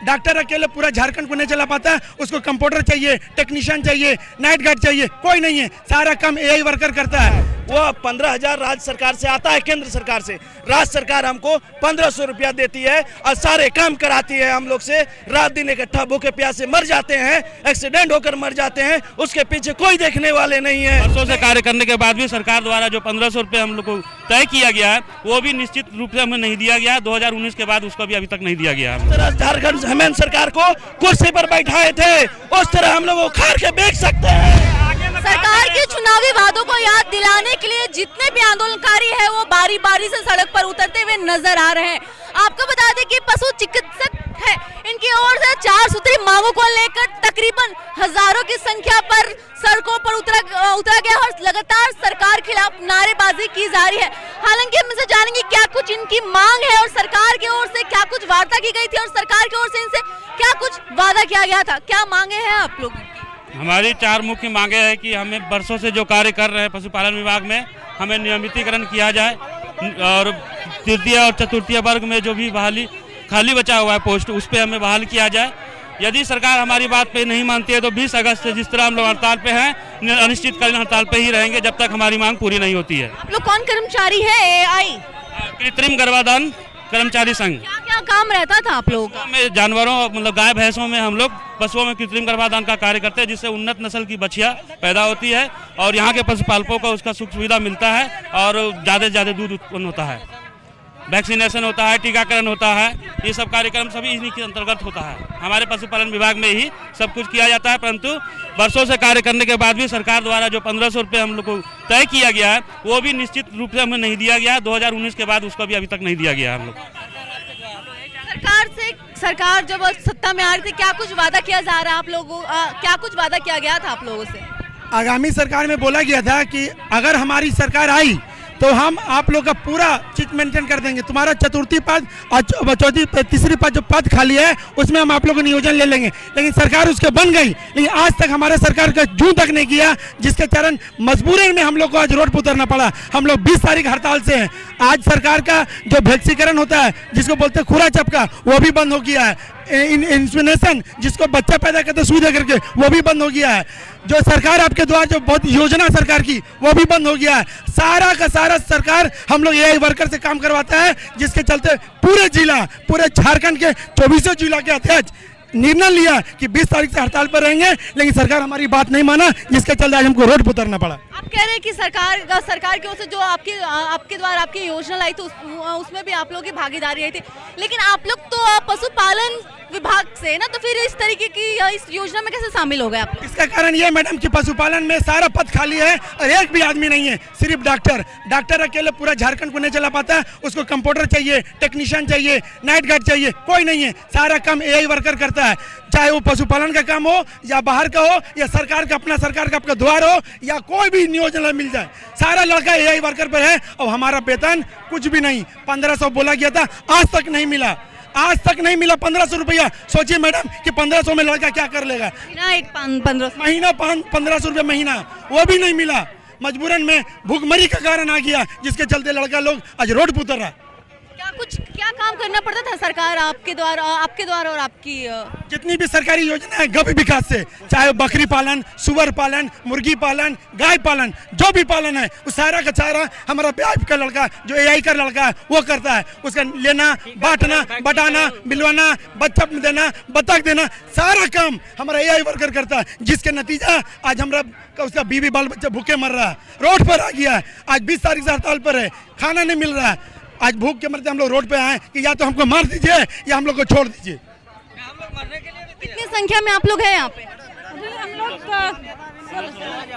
Doctor अकेले पूरा झारखंड को नहीं चला पाता है, उसको कंप्यूटर चाहिए, टेक्नीशियन चाहिए, नाइट गार्ड चाहिए, कोई नहीं है, सारा काम एआई वर्कर करता है। वो 15,000 राज्य सरकार से आता है, केंद्र सरकार से। राज्य सरकार हमको 1500 रुपया देती है और सारे काम कराती है हम लोग से। रात दिन इकट्ठा भूखे प्यासे मर जाते हैं, एक्सीडेंट होकर मर जाते हैं, उसके पीछे कोई देखने वाले नहीं है। वर्षों से कार्य करने के बाद भी सरकार द्वारा जो 1500 रुपये हम लोग को तय किया गया है वो भी निश्चित रूप से हमें नहीं दिया गया। 2019 के बाद उसको भी अभी तक नहीं दिया गया है। झारखंड हेमंत सरकार को कुर्सी पर बैठाए थे, उस तरह हम लोग उखाड़ के बेच सकते हैं। सरकार के चुनावी वादों को याद दिलाने के लिए जितने भी आंदोलनकारी हैं वो बारी बारी से सड़क पर उतरते हुए नजर आ रहे हैं। आपको बता दें कि पशु चिकित्सक है, इनकी ओर से 4 सूत्री मांगों को लेकर तकरीबन हजारों की संख्या पर सड़कों पर उतरा गया और लगातार सरकार खिलाफ नारेबाजी की जा रही है। हालांकि हम इनसे जानेंगे क्या कुछ इनकी मांग है और सरकार की ओर से क्या कुछ वार्ता की गई थी और सरकार की ओर से इनसे क्या कुछ वादा किया गया था। क्या मांगे हैं आप लोगों की? हमारी 4 मुख्य मांगे हैं कि हमें वर्षों से जो कार्य कर रहे हैं पशुपालन विभाग में, हमें नियमितीकरण किया जाए और तृतीय और चतुर्थीय वर्ग में जो भी बहाली खाली बचा हुआ है पोस्ट, उस पर हमें बहाल किया जाए। यदि सरकार हमारी बात पे नहीं मानती है तो 20 अगस्त से जिस तरह हम लोग हड़ताल पे हैं, अनिश्चितकालीन हड़ताल पे ही रहेंगे जब तक हमारी मांग पूरी नहीं होती है। आप लोग कौन कर्मचारी है एआई? कृत्रिम गर्भाधान कर्मचारी संघ। क्या क्या काम रहता था आप लोगों का? में जानवरों मतलब गाय भैंसों में हम लोग पशुओं में कृत्रिम गर्भाधान का कार्य करते हैं, जिससे उन्नत नस्ल की बछिया पैदा होती है और यहाँ के पशुपालकों को उसका सुख सुविधा मिलता है और ज़्यादा से ज़्यादा दूध उत्पन्न होता है। वैक्सीनेशन होता है, टीकाकरण होता है, ये सब कार्यक्रम सभी इन्हीं के अंतर्गत होता है। हमारे पशुपालन विभाग में ही सब कुछ किया जाता है, परंतु वर्षों से कार्य करने के बाद भी सरकार द्वारा जो 1500 रुपये हम लोग को तय किया गया है वो भी निश्चित रूप से हमें नहीं दिया गया। 2019 के बाद उसको भी अभी तक नहीं दिया गया हम लोग। सरकार जब सत्ता में आ रही थी क्या कुछ वादा किया जा रहा है आप लोगों, क्या कुछ वादा किया गया था आप लोगों से? आगामी सरकार में बोला गया था कि अगर हमारी सरकार आई तो हम आप लोग का पूरा चीज मेंटेन कर देंगे, तुम्हारा चतुर्थी पद और तीसरी पद जो पद खाली है उसमें हम आप लोग को नियोजन ले लेंगे। लेकिन सरकार उसके बन गई, लेकिन आज तक हमारे सरकार का जूं तक नहीं किया, जिसके कारण मजबूरन में हम लोग को आज रोड पर उतरना पड़ा। हम लोग 20 तारीख हड़ताल से हैं। आज सरकार का जो वैक्सीकरण होता है जिसको बोलते हैं खुरा चपका, वो भी बंद हो गया है। इंसेमिनेशन जिसको बच्चा पैदा करते सुई दे करके, वो भी बंद हो गया है। जो सरकार आपके द्वारा जो बहुत योजना सरकार की वो भी बंद हो गया है। सारा का सारा सरकार हम लोग एआई वर्कर से काम करवाता है, जिसके चलते पूरे झारखंड के 24 जिला के अध्यक्ष निर्णय लिया कि 20 तारीख से हड़ताल पर रहेंगे, लेकिन सरकार हमारी बात नहीं माना, जिसके चलते आज हमको रोड पर उतरना पड़ा। आप कह रहे हैं कि सरकार की ओर से जो आपके द्वारा आपकी योजना लाई थी उसमें भी आप लोगों की भागीदारी रही थी, लेकिन आप लोग तो पशुपालन विभाग से ना, तो फिर इस तरीके की इस योजना में कैसे शामिल हो गए आप लोग? इसका कारण ये मैडम कि पशुपालन में सारा पद खाली है और एक भी आदमी नहीं है, सिर्फ डॉक्टर अकेले पूरा झारखंड को नहीं चला पाता है, उसको कंप्यूटर चाहिए, टेक्नीशियन चाहिए, नाइट गार्ड चाहिए, कोई नहीं है, सारा काम एआई वर्कर करता है। चाहे वो पशुपालन का काम हो या बाहर का हो या सरकार का आपका द्वार हो या कोई भी नियोजन मिल जाए, सारा लड़का एआई वर्कर पर है। और हमारा वेतन कुछ भी नहीं, 1500 बोला गया था, आज तक नहीं मिला 1500 रुपया। सोचिए मैडम कि 1500 में लड़का क्या कर लेगा? महीना 1500 रुपया महीना, वो भी नहीं मिला। मजबूरन में भूखमरी का कारण आ गया, जिसके चलते लड़का लोग आज रोड पर उतर रहा। क्या काम करना पड़ता था सरकार आपके द्वारा और आपकी जितनी भी सरकारी योजना है गव्य विकास से, चाहे बकरी पालन, सुअर पालन, मुर्गी पालन, गाय पालन, जो भी पालन है उस सारा का चारा हमारा ब्याज का लड़का जो एआई का लड़का है वो करता है। उसका लेना, बांटना, बटाना, मिलवाना, बच्चा देना, बतख देना, सारा काम हमारा एआई वर्कर करता है, जिसके नतीजा आज हमारा उसका बीवी बाल बच्चा भूखे मर रहा है, रोड पर आ गया है। आज 20 तारीख से हड़ताल पर है, खाना नहीं मिल रहा है। आज भूख के मरते हम लोग रोड पे आए कि या तो हमको मार दीजिए या हम लोग को छोड़ दीजिए। कितनी संख्या में आप लोग हैं यहाँ पे? हम लोग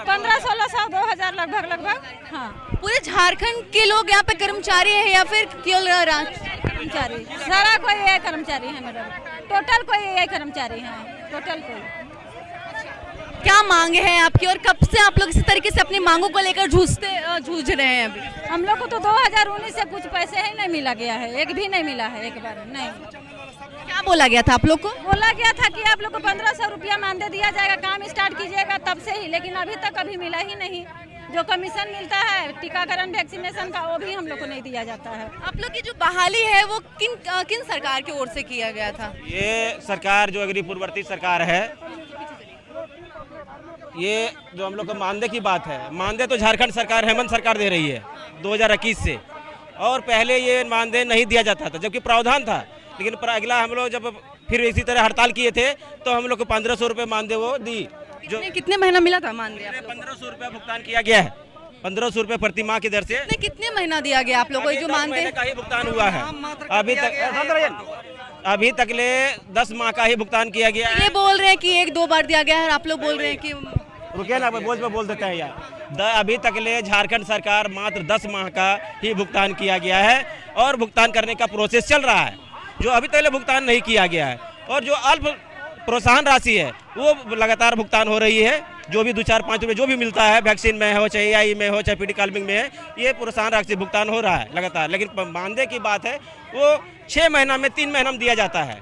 1500-1600 2000 लगभग। हाँ, पूरे झारखंड के लोग यहाँ पे कर्मचारी है या फिर केवल कर्मचारी? सारा कोई एआई कर्मचारी है मैडम, टोटल कोई एआई कर्मचारी है, टोटल कोई। क्या मांगे हैं आपकी और कब से आप लोग इसी तरीके से अपनी मांगों को लेकर जूझ रहे हैं अभी? हम लोग को तो 2019 से कुछ पैसे ही नहीं मिला गया है, एक भी नहीं मिला है, एक बार नहीं। क्या बोला गया था आप लोग को? बोला गया था कि आप लोग को 1500 रुपया मानदे दिया जाएगा, काम स्टार्ट कीजिएगा तब से ही, लेकिन अभी तक मिला ही नहीं। जो कमीशन मिलता है टीकाकरण वैक्सीनेशन का वो भी हम लोग को नहीं दिया जाता है। आप लोग की जो बहाली है वो किन सरकार की ओर से किया गया था? ये सरकार जो अगली पूर्ववर्ती सरकार है, ये जो हम लोग को मानदेय की बात है, मानदेय तो झारखंड सरकार हेमंत सरकार दे रही है 2021 से, और पहले ये मानदेय नहीं दिया जाता था जबकि प्रावधान था। लेकिन अगला हम लोग जब फिर इसी तरह हड़ताल किए थे तो हम लोग को 1500 रुपये मानदेय वो दी। जो कितने महीना मिला था मानदेय? 1500 रुपये भुगतान किया गया है, 1500 रुपये प्रति माह की दर से। कितने महीना दिया गया आप लोगों को जो मानदेय का ही भुगतान हुआ है अभी तक ले 10 माह का ही भुगतान किया गया है। ये बोल रहे हैं कि 1-2 बार दिया गया है और आप लोग बोल रहे हैं कि रुकिए ना, बोल देते हैं यार। अभी तक ले झारखंड सरकार मात्र 10 माह का ही भुगतान किया गया है और भुगतान करने का प्रोसेस चल रहा है, जो अभी तक भुगतान नहीं किया गया है। और जो अल्प प्रोत्साहन राशि है वो लगातार भुगतान हो रही है, जो भी 2-4-5 रुपये जो भी मिलता है, वैक्सीन में हो चाहे AI में हो चाहे PD काल्मिंग में है, ये प्रोत्साहन राशि भुगतान हो रहा है लगातार। लेकिन मानदेय की बात है वो 6 महीना में 3 महीना में दिया जाता है।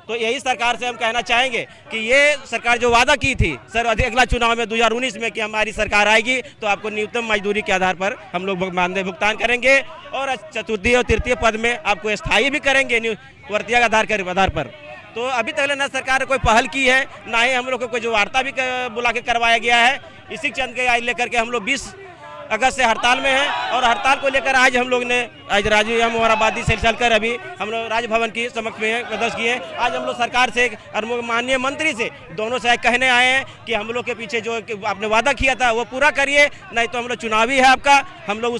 तो यही सरकार से हम कहना चाहेंगे कि ये सरकार जो वादा की थी सर अगला चुनाव में 2019 में कि हमारी सरकार आएगी तो आपको न्यूनतम मजदूरी के आधार पर हम लोग मानदेय भुगतान करेंगे और चतुर्थी और तृतीय पद में आपको स्थायी भी करेंगे वर्तीय आधार पर। तो अभी तक न सरकार ने कोई पहल की है, ना ही हम लोग को कोई जो वार्ता भी बुला के करवाया गया है। इसी चंद के आज लेकर के हम लोग 20 अगस्त से हड़ताल में हैं और हड़ताल को लेकर आज हम लोग ने राजीव मोहराबादी से चलकर अभी हम लोग राजभवन की समक्ष में प्रदर्शन किए। आज हम लोग सरकार से और माननीय मंत्री से दोनों से कहने आए हैं कि हम लोग के पीछे जो आपने वादा किया था वो पूरा करिए, नहीं तो हम लोग चुनावी है आपका, हम लोग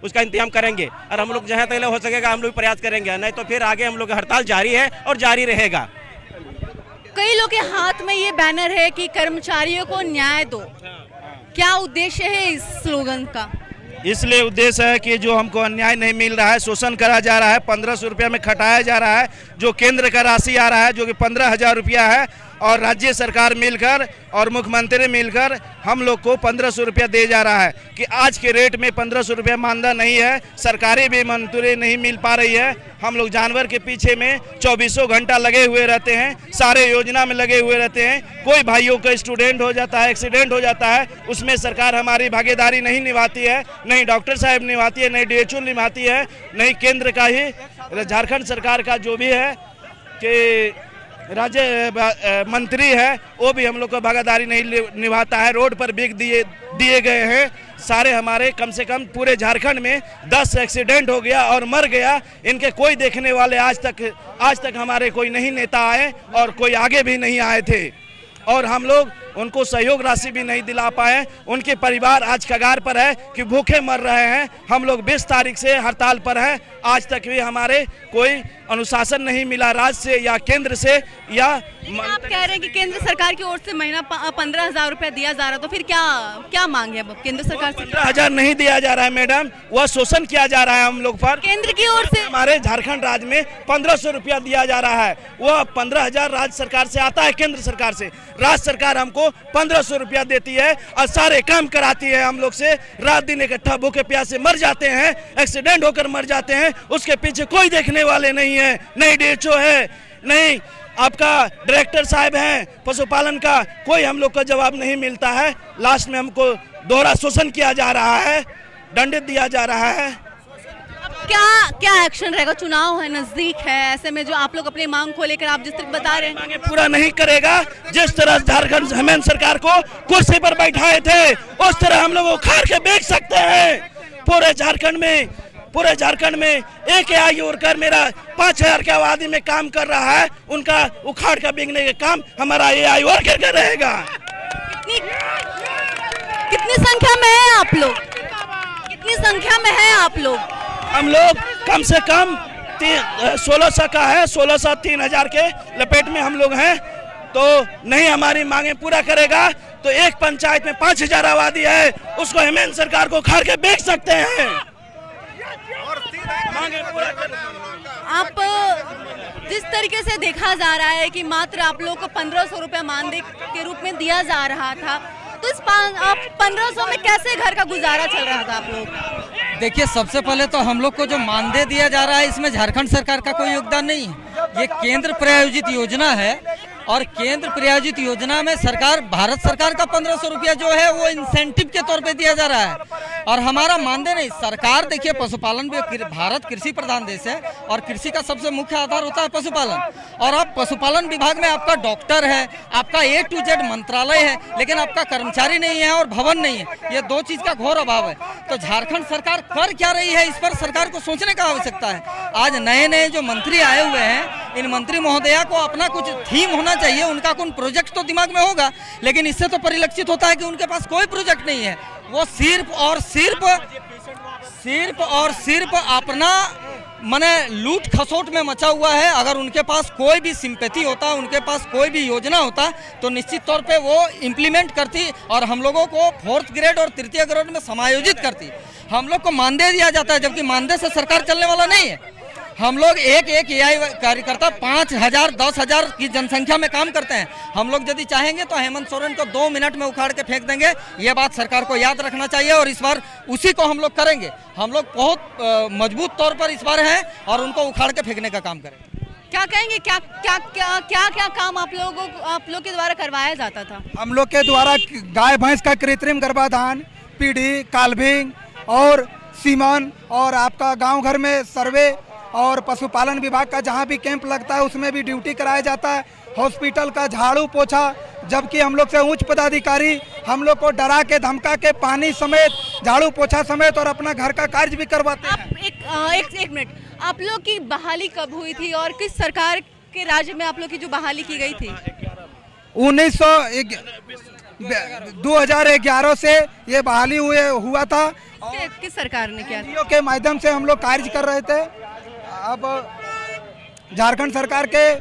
उसका इंतजाम करेंगे और हम लोग जहाँ तक हो सकेगा हम लोग प्रयास करेंगे, नहीं तो फिर आगे हम लोग हड़ताल जारी है और जारी रहेगा। कई लोग के हाथ में ये बैनर है कि कर्मचारियों को न्याय दो, क्या उद्देश्य है इस स्लोगन का? इसलिए उद्देश्य है कि जो हमको अन्याय नहीं मिल रहा है, शोषण करा जा रहा है, 1500 रुपया में खटाया जा रहा है, जो केंद्र का राशि आ रहा है जो कि 15,000 रुपया है और राज्य सरकार मिलकर और मुख्यमंत्री मिलकर हम लोग को 1500 रुपया दे जा रहा है कि आज के रेट में 1500 रुपया मानदा नहीं है, सरकारी भी मंजूरी नहीं मिल पा रही है। हम लोग जानवर के पीछे में 24 घंटा लगे हुए रहते हैं, सारे योजना में लगे हुए रहते हैं। कोई भाइयों का स्टूडेंट हो जाता है, एक्सीडेंट हो जाता है, उसमें सरकार हमारी भागीदारी नहीं निभाती है, नहीं डॉक्टर साहब निभाती है, नहीं DHO निभाती है, नहीं केंद्र का ही झारखंड सरकार का जो भी है कि राज्य मंत्री है वो भी हम लोग को भागीदारी नहीं निभाता है। रोड पर बिक दिए गए हैं सारे हमारे, कम से कम पूरे झारखंड में 10 एक्सीडेंट हो गया और मर गया, इनके कोई देखने वाले आज तक हमारे कोई नहीं नेता आए और कोई आगे भी नहीं आए थे और हम लोग उनको सहयोग राशि भी नहीं दिला पाए। उनके परिवार आज कगार पर है कि भूखे मर रहे हैं। हम लोग 20 तारीख से हड़ताल पर हैं, आज तक भी हमारे कोई अनुशासन नहीं मिला राज्य से या केंद्र से। या आप कह रहे हैं कि केंद्र सरकार की ओर से महीना 15,000 रुपया दिया जा रहा, तो फिर क्या मांगे अब केंद्र सरकार से? 15,000 नहीं दिया जा रहा है मैडम, वह शोषण किया जा रहा है हम लोग पर। केंद्र की ओर से हमारे झारखंड राज्य में 1500 रुपया दिया जा रहा है, वह 15,000 राज्य सरकार से आता है, केंद्र सरकार से। राज्य सरकार हमको 1500 रुपया देती है और सारे काम कराती है हम लोग से। रात दिन इकट्ठा भूखे प्यासे मर जाते हैं, एक्सीडेंट होकर मर जाते हैं, उसके पीछे कोई देखने वाले नहीं है, नहीं DHO है, नहीं आपका डायरेक्टर साहब हैं पशुपालन का, कोई हम लोग का जवाब नहीं मिलता है। लास्ट में हमको दोहरा शोषण किया जा रहा है, दंडित दिया जा रहा है। क्या एक्शन रहेगा? चुनाव है, नजदीक है, ऐसे में जो आप लोग अपनी मांग को लेकर आप जिस तरह बता रहे हैं मांगे पूरा नहीं करेगा, जिस तरह झारखंड हेमंत सरकार को कुर्सी पर बैठाए थे उस तरह हम लोग उखाड़ के बेच सकते हैं। पूरे झारखंड में एक AI वर्कर मेरा 5,000 के आबादी में काम कर रहा है, उनका उखाड़ का बिकने का काम हमारा AI वर्कर का रहेगा। कितनी संख्या में है आप लोग? कितनी संख्या में है आप लोग? हम लोग कम से कम 1600 का है, 1600 3,000 के लपेट में हम लोग हैं। तो नहीं हमारी मांगे पूरा करेगा तो एक पंचायत में 5,000 आबादी है, उसको हेमंत सरकार को खाड़ के बेच सकते हैं। आप जिस तरीके से देखा जा रहा है कि मात्र आप लोग को 1500 रुपया मानदेय के रूप में दिया जा रहा था, तो इस 1500 में कैसे घर का गुजारा चल रहा था आप लोग? देखिए, सबसे पहले तो हम लोग को जो मानदेय दिया जा रहा है इसमें झारखंड सरकार का कोई योगदान नहीं है। ये केंद्र प्रायोजित योजना है और केंद्र प्रायोजित योजना में सरकार, भारत सरकार का 1500 रुपया जो है वो इंसेंटिव के तौर पे दिया जा रहा है। और हमारा मानदेय नहीं, सरकार देखिए पशुपालन भी, भारत कृषि प्रधान देश है और कृषि का सबसे मुख्य आधार होता है पशुपालन। और अब पशुपालन विभाग में आपका डॉक्टर है, आपका A to Z मंत्रालय है, लेकिन आपका कर्मचारी नहीं है और भवन नहीं है। ये 2 चीज का घोर अभाव है। तो झारखंड सरकार कर क्या रही है, इस पर सरकार को सोचने का आवश्यकता है। आज नए नए जो मंत्री आए हुए हैं, इन मंत्री महोदया को अपना कुछ थीम होना चाहिए, उनका कोई प्रोजेक्ट तो दिमाग में होगा, लेकिन इससे तो परिलक्षित होता है कि उनके पास कोई प्रोजेक्ट नहीं है। वो सिर्फ और सिर्फ अपना माने लूट खसोट में मचा हुआ है। अगर उनके पास कोई भी सिंपैथी होता, उनके पास कोई भी योजना होता, तो निश्चित तौर पे वो इम्प्लीमेंट करती और हम लोगों को 4th ग्रेड और 3य ग्रेड में समायोजित करती। हम लोग को मानदेय दिया जाता है, जबकि मानदेय से सरकार चलने वाला नहीं है। हम लोग एक AI कार्यकर्ता 5000 10,000 की जनसंख्या में काम करते हैं। हम लोग यदि चाहेंगे तो हेमंत सोरेन को 2 मिनट में उखाड़ के फेंक देंगे। ये बात सरकार को याद रखना चाहिए और इस बार उसी को हम लोग करेंगे। हम लोग बहुत मजबूत तौर पर इस बार हैं और उनको उखाड़ के फेंकने का काम करेंगे। क्या कहेंगे, क्या क्या क्या क्या क्या काम आप लोग के द्वारा करवाया जाता था? हम लोग के द्वारा गाय भैंस का कृत्रिम गर्भाधान, पीढ़ी, काल्विंग और सीमन, और आपका गांव घर में सर्वे, और पशुपालन विभाग का जहां भी कैंप लगता है उसमें भी ड्यूटी कराया जाता है। हॉस्पिटल का झाड़ू पोछा, जबकि हम लोग से उच्च पदाधिकारी हम लोग को डरा के धमका के पानी समेत, झाड़ू पोछा समेत और अपना घर का कार्य भी करवाते हैं। एक मिनट, आप लोग की बहाली कब हुई थी और किस सरकार के राज्य में आप लोग की जो बहाली की गई थी? 2011 से ये बहाली हुआ था। किस सरकार ने किया? NGO के माध्यम से हम लोग कार्य कर रहे थे। अब झारखंड सरकार के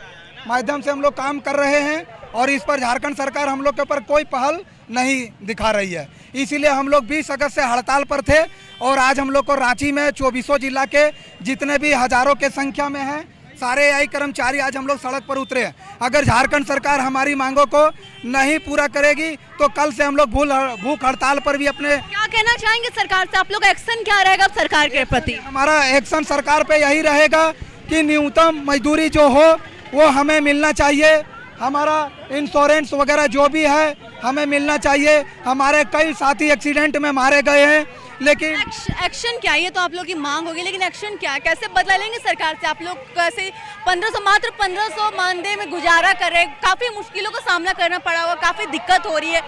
माध्यम से हम लोग काम कर रहे हैं और इस पर झारखंड सरकार हम लोग के ऊपर कोई पहल नहीं दिखा रही है। इसीलिए हम लोग 20 अगस्त से हड़ताल पर थे और आज हम लोग को रांची में 24 जिला के जितने भी हजारों के संख्या में हैं सारे AI कर्मचारी आज हम लोग सड़क पर उतरे हैं। अगर झारखंड सरकार हमारी मांगों को नहीं पूरा करेगी तो कल से हम लोग भूख हड़ताल पर भी अपने। क्या कहना चाहेंगे सरकार से? आप लोग एक्शन क्या रहेगा सरकार के प्रति? हमारा एक्शन सरकार पे यही रहेगा कि न्यूनतम मजदूरी जो हो वो हमें मिलना चाहिए। हमारा इंश्योरेंस वगैरह जो भी है हमें मिलना चाहिए। हमारे कई साथी एक्सीडेंट में मारे गए हैं, लेकिन एक्शन क्या? ये तो आप लोग की मांग होगी, लेकिन एक्शन क्या? कैसे बदला लेंगे सरकार से? आप लोग कैसे 1500 मात्र 1500 मानदेय में गुजारा कर रहे हैं, काफी मुश्किलों का सामना करना पड़ा होगा, काफी दिक्कत हो रही है,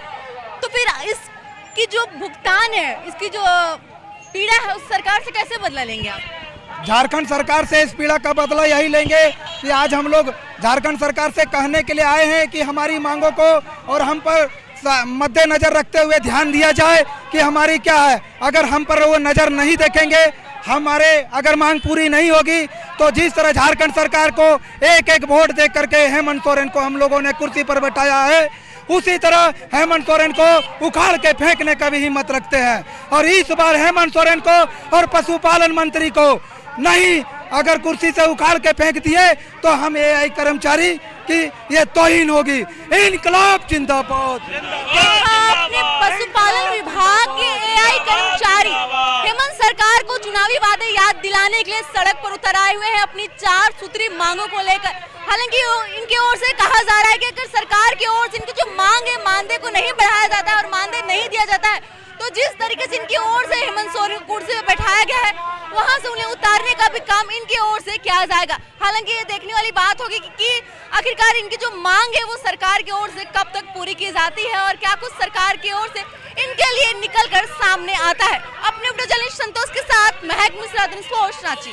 तो फिर इसकी जो भुगतान है, इसकी जो पीड़ा है उस सरकार से कैसे बदला लेंगे आप? झारखंड सरकार से इस पीड़ा का बदला यही लेंगे कि आज हम लोग झारखंड सरकार से कहने के लिए आए हैं कि हमारी मांगों को और हम पर मद्देनजर रखते हुए ध्यान दिया जाए कि हमारी क्या है। अगर हम पर वो नज़र नहीं देखेंगे, हमारे अगर मांग पूरी नहीं होगी, तो जिस तरह झारखंड सरकार को एक वोट दे करके हेमंत सोरेन को हम लोगों ने कुर्सी पर बैठाया है, उसी तरह हेमंत सोरेन को उखाड़ के फेंकने का भी हिम्मत रखते हैं। और इस बार हेमंत सोरेन को और पशुपालन मंत्री को नहीं अगर कुर्सी से उखाड़ के फेंक दिए तो हम AI कर्मचारी की ये तौहीन होगी। इनकलाब जिंदाबाद। अपने पशुपालन विभाग के AI कर्मचारी हेमंत सरकार को चुनावी वादे याद दिलाने के लिए सड़क पर उतर आए हुए हैं अपनी 4 सूत्री मांगों को लेकर। हालांकि इनकी ओर से कहा जा रहा है कि अगर सरकार की ओर से इनकी जो मांग है, मानदेय को नहीं बढ़ाया जाता है और मानदेय नहीं दिया जाता है, तो जिस तरीके से इनकी ओर से हेमंत सोरेन को कुर्सी पर बैठाया गया है, वहां से उन्हें उतारने का भी काम इनकी ओर से किया जाएगा। हालांकि ये देखने वाली बात होगी कि आखिरकार इनकी जो मांग है वो सरकार की ओर से कब तक पूरी की जाती है और क्या कुछ सरकार की ओर से इनके लिए निकल कर सामने आता है। अपने जर्नलिस्ट संतोष के साथ महक मिश्रा, रांची।